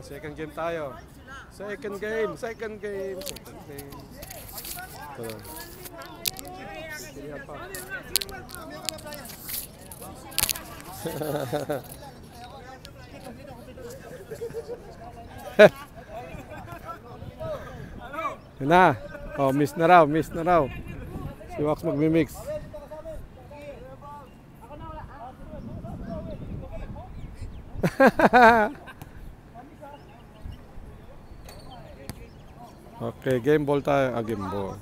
Second game tayo. Second game. Second game. Ito. Silihan pa. Yun na. Oh, miss na raw. Miss na raw. Si Wax magmimix. Okay, game ball tayo. Game ball.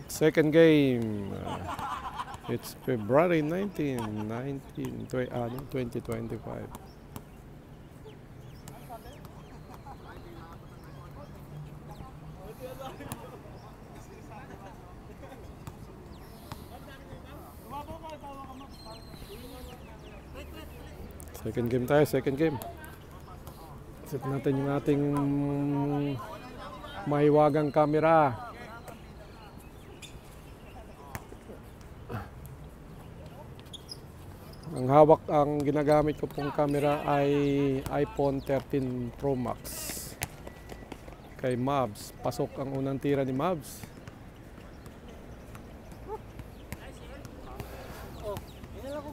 Second game. It's February 2025. Second game tayo, second game. Set natin yung ating mahiwagang camera. Ang hawak, ang ginagamit ko pong camera ay iPhone 13 Pro Max. Kay Mavs. Pasok ang unang tira ni Mavs.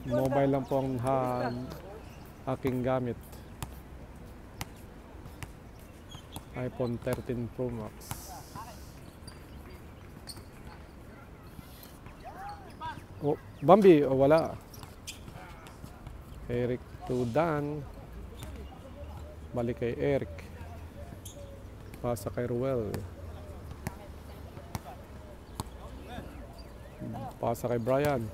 Mobile lang po ang aking gamit. iPhone 13 Pro Max. Oh, Bambi, oh, wala. Eric to Dan. Balik kay Eric. Pasa kay Ruel. Pasa kay Brian.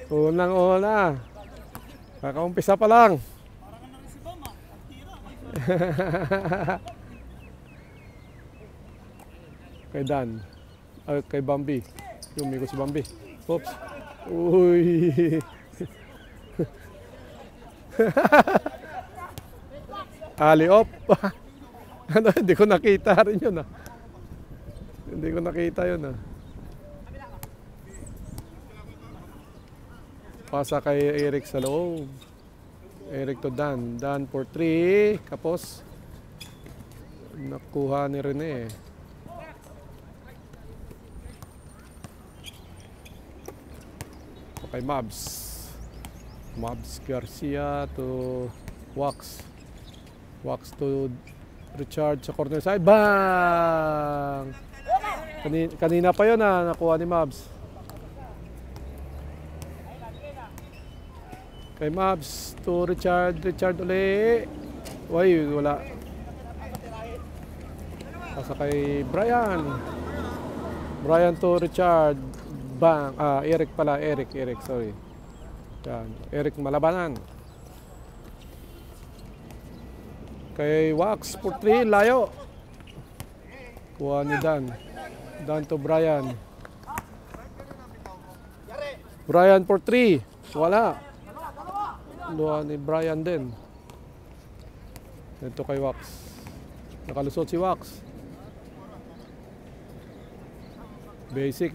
Unang-una. Kakaumpisa pa lang. Kay Dan. Kay Bambi. Umiko si Bambi. Oops. Uy. Ali-op. Ano, hindi ko nakita rin yun. Hindi ko nakita yun. Pasa kay Eric sa loob. Eric to Dan. Dan for 3. Kapos. Nakuha ni Rene. Okay, Mavs. Mavs Garcia to Wax. Wax to Richard sa corner side. Bang! Kanina pa yun nakuha ni Mavs. Kay Mavs to Richard. Richard uli. Uy, wala. Pasa kay Brian. Brian to Richard. Bang. Eric pala. Eric, sorry. Yan. Eric Malabanan. Kay Wax for 3. Layo. Kuha ni Dan. Dan to Brian. Brian for 3. Wala. Luha ni Brian din. Ito kay Wax. Nakalusot si Wax. Basic.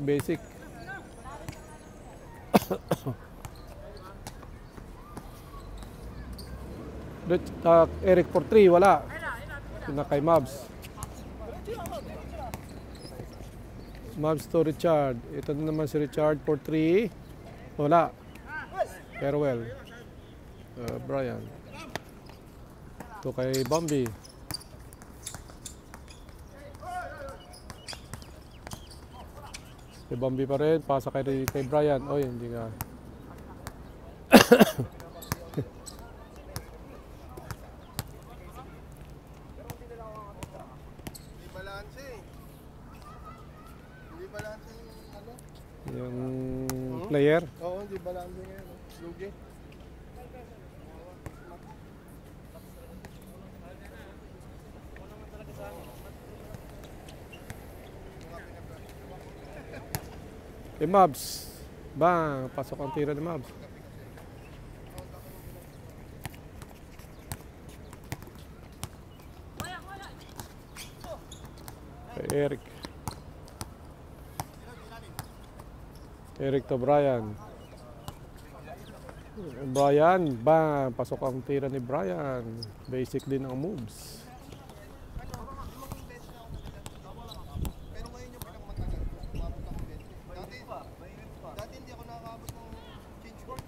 Eric for 3. Wala. Yun kay Mavs. Mavs to Richard. Ito na naman si Richard for 3. Wala. Farewell. Brian. Ito kay Bambi. Kay Bambi pa rin. Pasa kay Brian. Oy, hindi nga. Hindi balanse ano? Yung player. Oo, hindi balanse ngayon. Lugi. Mavs. Bang, pasok ang tira ni Mavs. Kay Eric. Eric to Brian. Brian, bam! Pasok ang tira ni Brian. Basic din ang moves. Pero ngayon yung pinakamatagal. Umabot ako 20. Dati hindi ako nakakabot ng change court.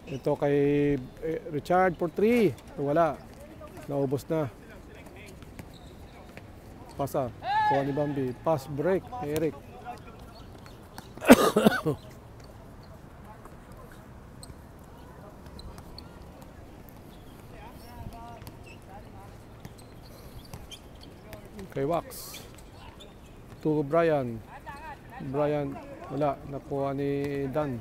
Ito kay Richard for 3. Wala. Naubos na. Pasa. Kuha ni Bambi. Pass break. Eric. Kay Wax. To Brian. Brian. Wala. Nakuha ni Dan.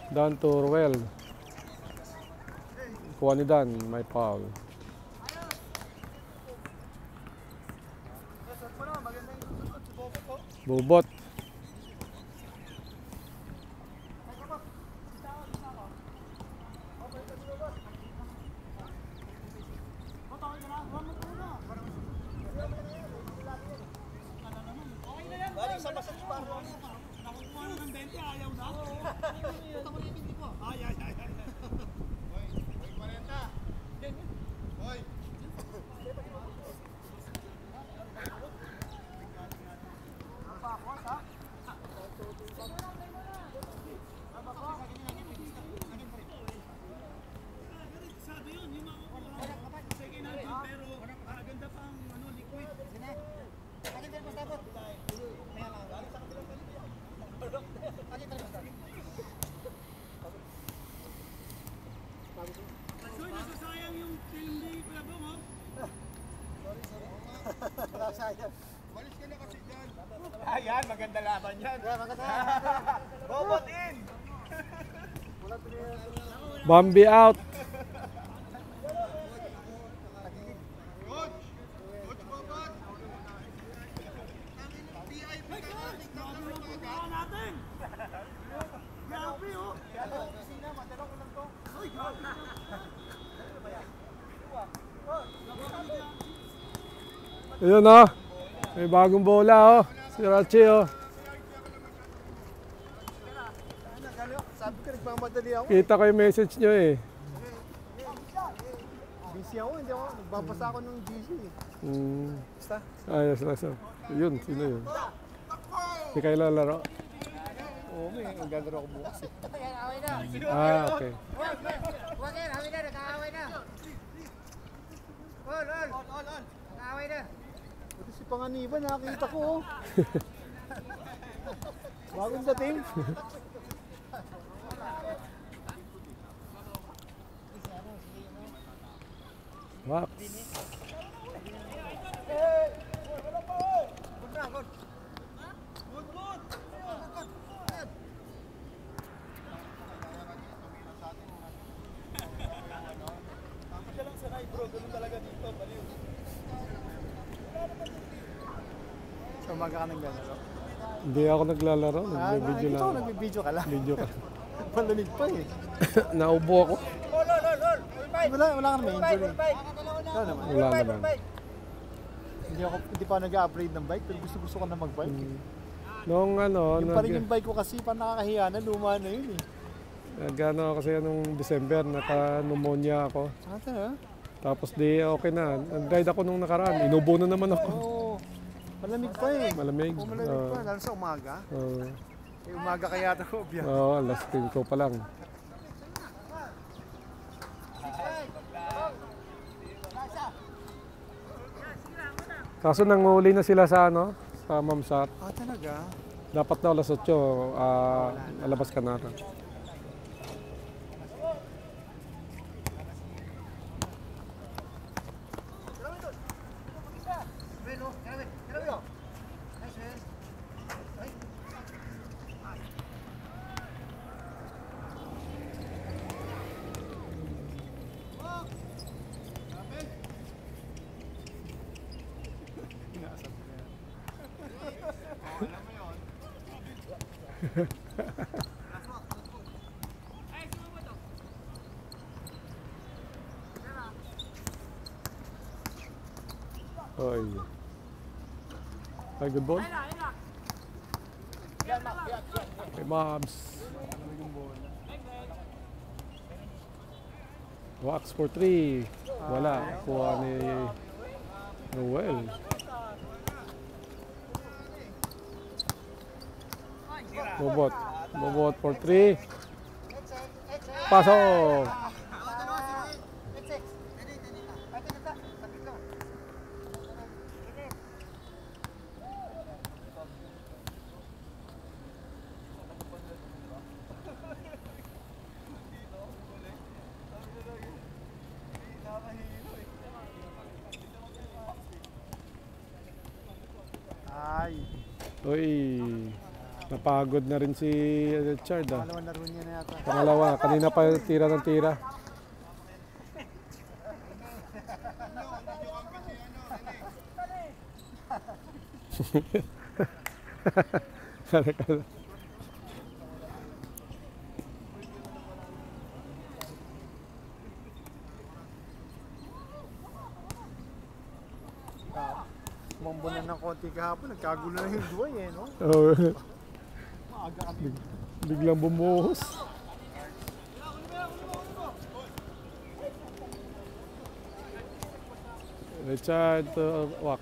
Dan to Ruel. Kuha ni Dan. May foul. Bobot. Malis ka na kasi dyan. Ayan, maganda laban yan. Robot in! Bambi out. Coach! Coach Bobat! VIP ka natin. natin! Grabe oh! Ayun oh. May bagong bola oh. Si Rachi oh. Sabi ko, nagmamadali ako. Kita ko yung message nyo eh. Busy ako, hindi ako. Nagbabasa ako ng GC. Basta. Ayos lang so. Yun, sino yun? Hindi kayo lalaro? Oo, may gagaro ako bukas eh. Ah, okay. Huwag yan, away na, nag-aaway na. Ol. Nag-aaway na. Ito si Panganiban, nakakita ko oh. Bagong dating. Wax. Sa umaga ka naglalaro. Hindi ako naglalaro. Nagbibideo Ito, lang. nagbibideo ka lang. Video ka. Malamig pa eh. Naubo ako. Wala ka naman injury. Wala naman. Wala naman. Hindi pa nag-upgrade ng bike, pero gusto ko na mag-bike. Noong ano, Yung pa rin yung bike ko kasi, pa nakakahiya na, luma na yun eh. nagano ako kasi nung December, naka-pneumonia ako. Ha? Tapos di okay na. Nag-ride ako nung nakaraan. Inubo na naman ako. Oo. Malamig pa eh. Malamig. Malamig pa, lalo sa umaga. Oo. Eh, umaga kaya ito, biya. Oo, last 10 ko pa lang. Kaso nanguli na sila sa ano, sa Mamsat. Ah, talaga? Dapat na alas 8, alabas ka na. Oy. Ay, good ball. Kay Mobs. Wax for 3. Wala. Kuha ni Noel. Bobot. Bobot for 3. Pasok. Ay. Uy. Napagod na rin si Richard ah. Dalawang laro niya na yata. Pangalawa. Kanina pa tira ng tira. Mambo na ng konti kahapon. Nagkagulo na yung buhay eh, no? Oh, Maaga kami. biglang bumuhos. Richard to Wax.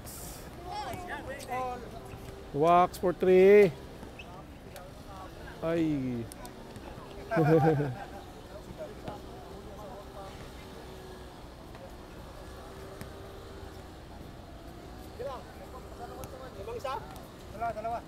Wax for 3. Ay. Dalawa.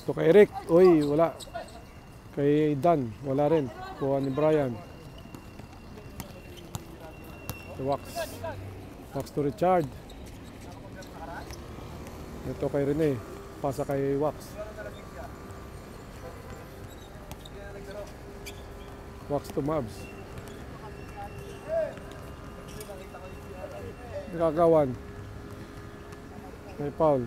Ito kay Eric. Uy, wala. Kay Dan, wala rin. Kuha ni Brian. Wax. Wax to Richard. Ito kay Rene. Pasa kay Wax. Wax to Mabs. Nakagawan. May Paul.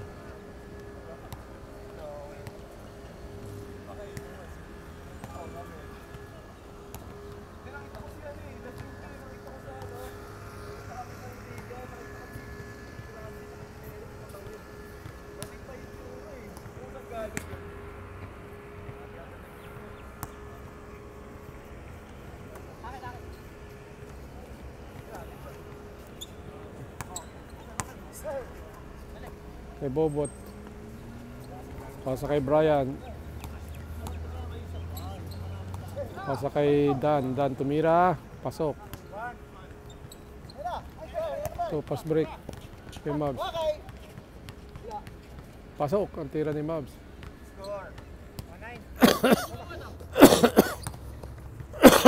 Kay Bobot. Pasa kay Brian. Pasa kay Dan. Dan tumira. Pasok. So, pass break. Kay Mabs. Pasok ang tira ni Mabs. Score.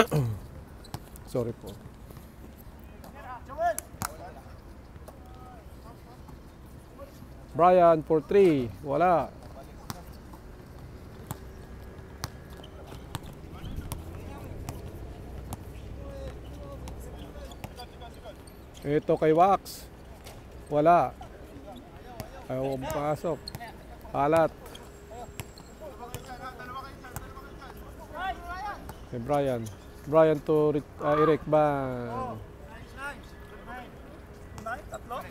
1-9. Sorry po. Brian for 3. Wala. Ito kay Wax. Wala. Ayaw pasok. Alat. Kay Brian. Brian to Eric Ban. Tatlo.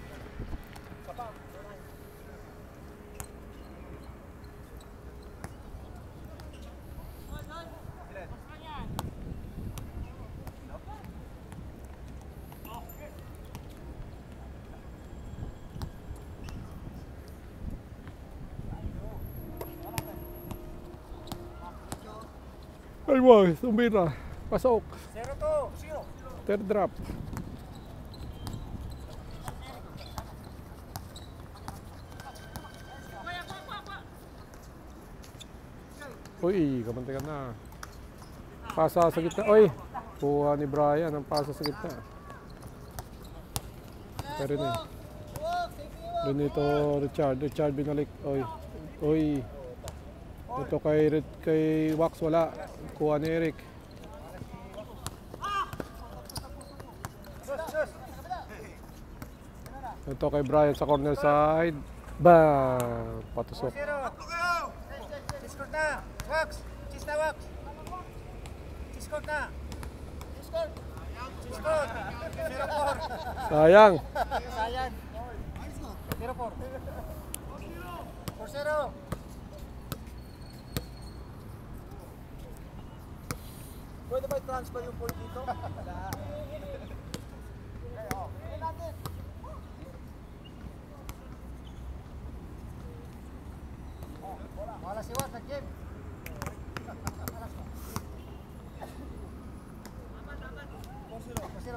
Ay mo, tumira. Pasok. 0-2. Third drop. Uy, kamante ka na. Pasa sa gitna. Uy, kuha ni Brian ang pasa sa gitna. Pero rin eh. Doon ito Richard. Richard binalik. Uy. Uy. Ito kay Wax wala. Kuha ni Eric. Ito kay Brian sa corner side. Bang! Patusok. 0. Discord na. Wax. Cheese na wax. Discord na. Discord. Discord. 0-4. Sayang. Sayang. 0-4. 4-0. Pwede ba i-transfer yung point dito? Wala si Wat, nag-game. Pasiro.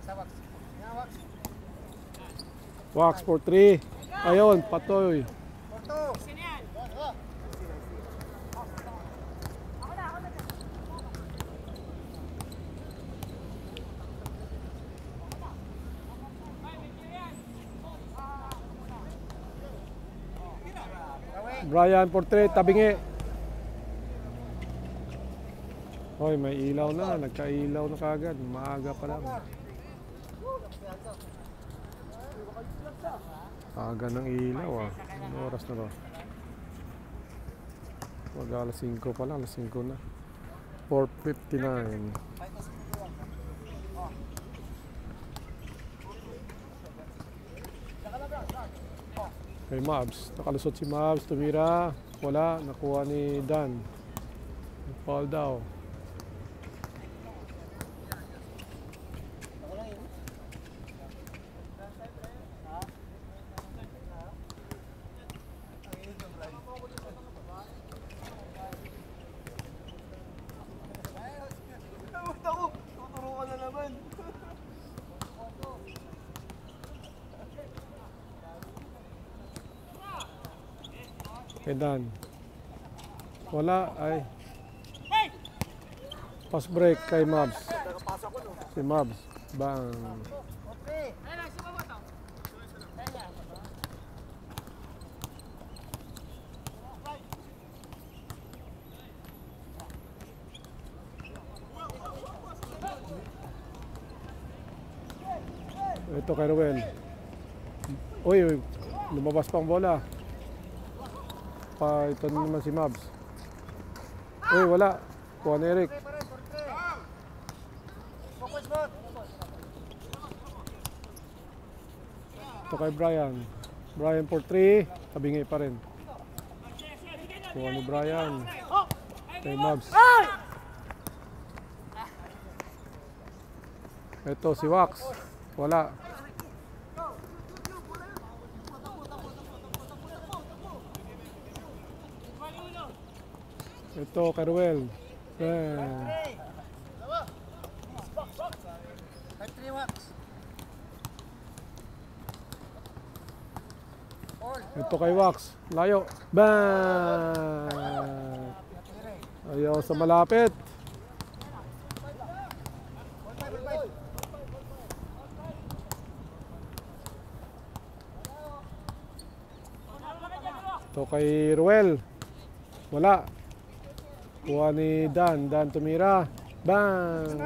Sa Wax. Nga Wax. Wax for 3. Ayun, patoy. Porto. Brian for 3, tabingi. Hoy, may ilaw na. Nagka-ilaw na kagad. Maaga pa lang. Aga ng ilaw ah. Anong oras na ba? Wag alas 5 pa lang. Alas 5 na. 4:59. Kay Mavs. Nakalusot si Mavs. Tumira. Wala. Nakuha ni Dan. Fall daw. Tuturuan na naman. Kay Dan. Wala. Ay. Pass break kay Mavs. Si Mavs. Bang. Okay. Ito kay Ruel. Uy, lumabas pang bola. Ito naman si Mavs. Uy, wala. Kuha ni Eric. Focus mode. Ito kay Brian. Brian for 3. Tabingi pa rin. Kuha ni Brian. Kay Mavs. Ito si Wax. Wala. Ito kay Ruel. 5-3 Wax. All. Ito kay Wax. Layo. Bang! Ayaw sa malapit. Ito kay Ruel. Wala. Kuha ni Dan. Dan tumira. Bang!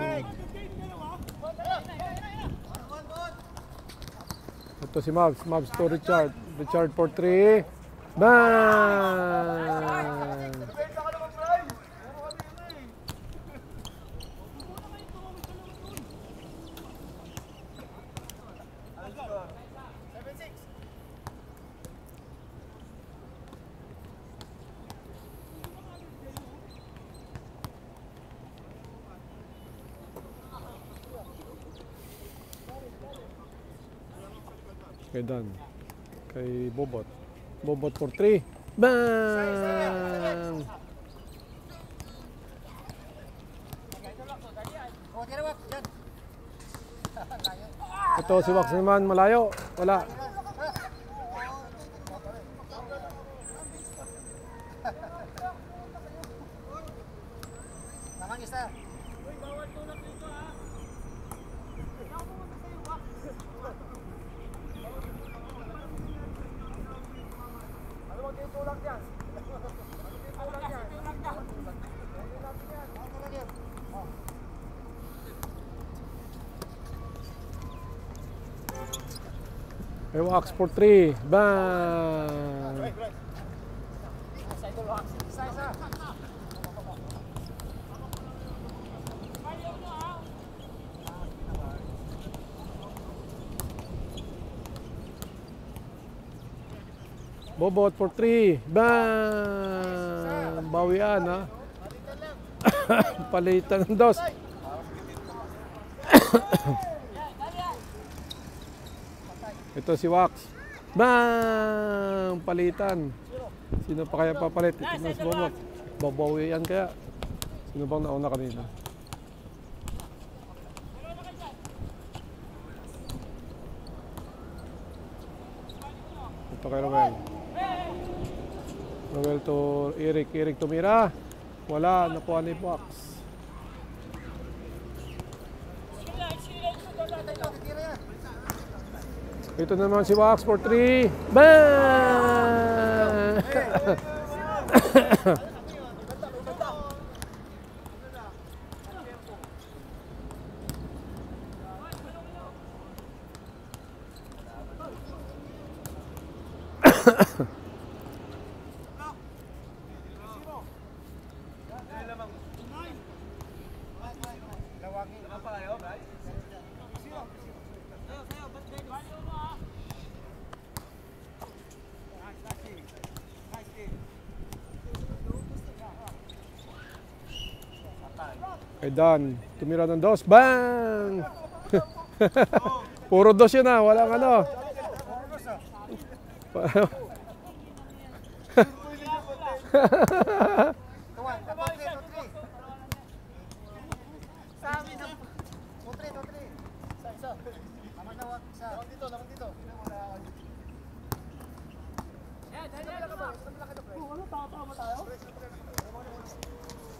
Ito si Mavs. Mavs to Richard. Richard for 3. Bang! Kay Dan. Kay Bobot. Bobot for 3. Bang! Oh, tira Wax. Diyan. Ito si Wax naman. Malayo. Wala. Tamang isa. Kay Wax for 3. Bang! Isa. Bobot for 3. Bang! Bawian ha. Palitan ng dos. Ito si Wax. Bang! Palitan. Sino pa kaya papalit? Ito na si Bobot. Babawian kaya. Sino bang nauna kanina? Ito kay Roel. Roel to Eric. Eric tumira. Wala. Nakuha ni Wax. Ito naman si Wax for 3. Bang! Kay Dan, tumira ng dos. Bang! Puro dos yun ha, walang ano.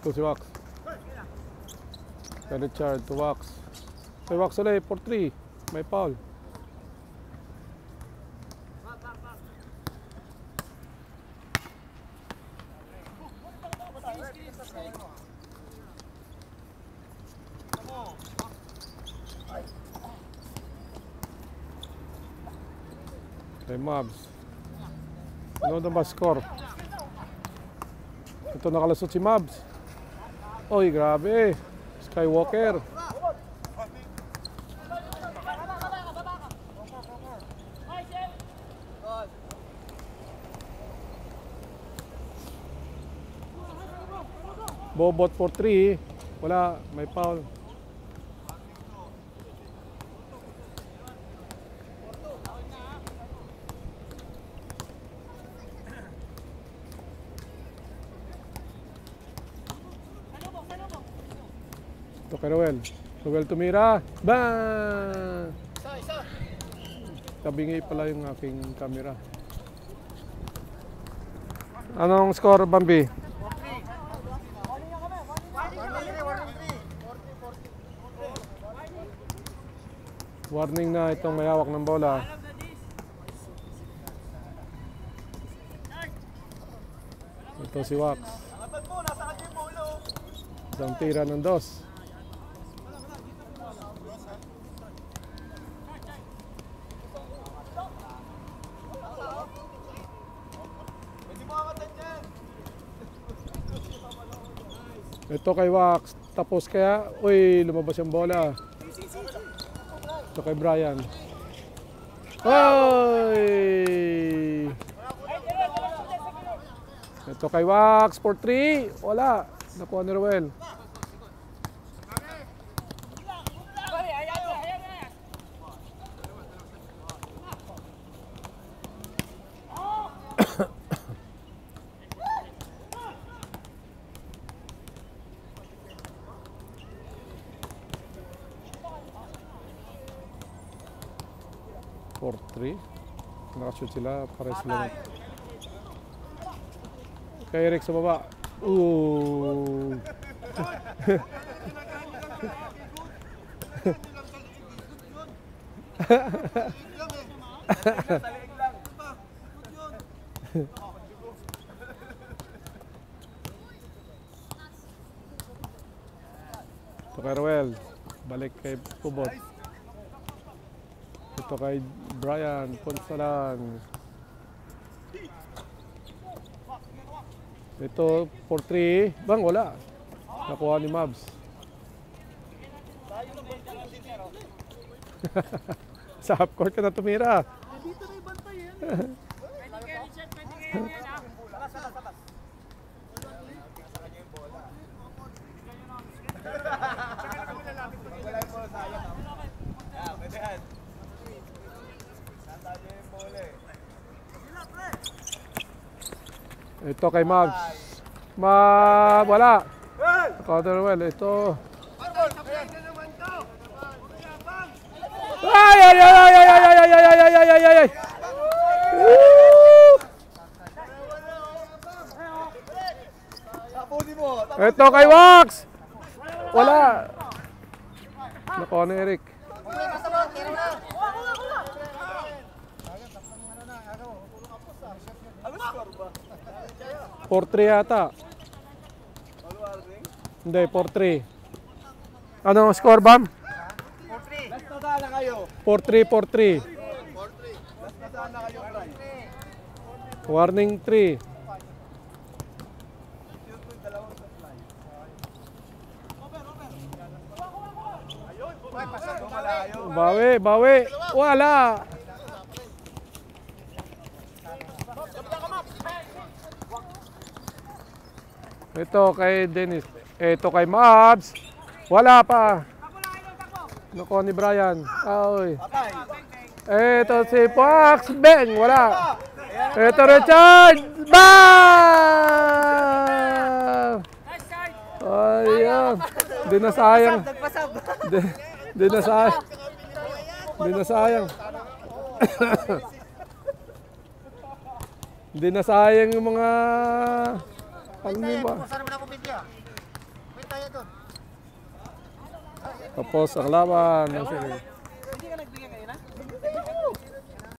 Ito si Wax. Kay Richard to Wax. Kay Wax ulit for 3. May foul. Kay Mavs. Ano na ba score? Ito nakalusot si Mavs. Oy, grabe. Skywalker. Bobot for 3. Wala, may foul. Ito kay Roel. Roel tumira. Bang! Tabingi pala yung aking camera. Anong score, Bambi? Warning na itong may hawak ng bola. Ito si Wax. Isang tira ng dos. Ito kay Wax. Tapos kaya, uy, lumabas yung bola. Ito kay Brian. Oy! Ito kay Wax for 3. Wala. Nakuha ni Roel. For 3. Nakashoot sila. Pares lang. Kay Eric sa baba. Ooh. Ito kay Roel. Balik kay Pubot. Ito kay Brian Ponsalan. Ito 4-3. Bang, wala. Nakuha ni Mavs. Sa half court ka na tumira. Dito na yung bantay yan. Ito kay Mavs. Wala. Counterwell. Ito. Ay, ay, ay, ay, ay, ay, ay, ay, ay, ay, ay, ay, ay, ay. Woo! Ito kay Wax. Wala. Nakuha ni Eric. Okay, basta bot. Tira na. 4-3 yata. Hindi, 4-3. Ano ang score, Bam? 4-3. 4-3, 4-3. Warning 3. Bawi, bawi. Wala. Ito kay Dennis. Ito kay Mavs. Wala pa. Nakuha ni Brian. Ay. Ito si Fox. Bang! Wala. Ito Richard. Bang! Ayan. Di na sayang. Di na sayang. Di na sayang. Di na sayang yung mga ano ba? Saan naman ako video? Wait tayo doon. Tapos ang laban.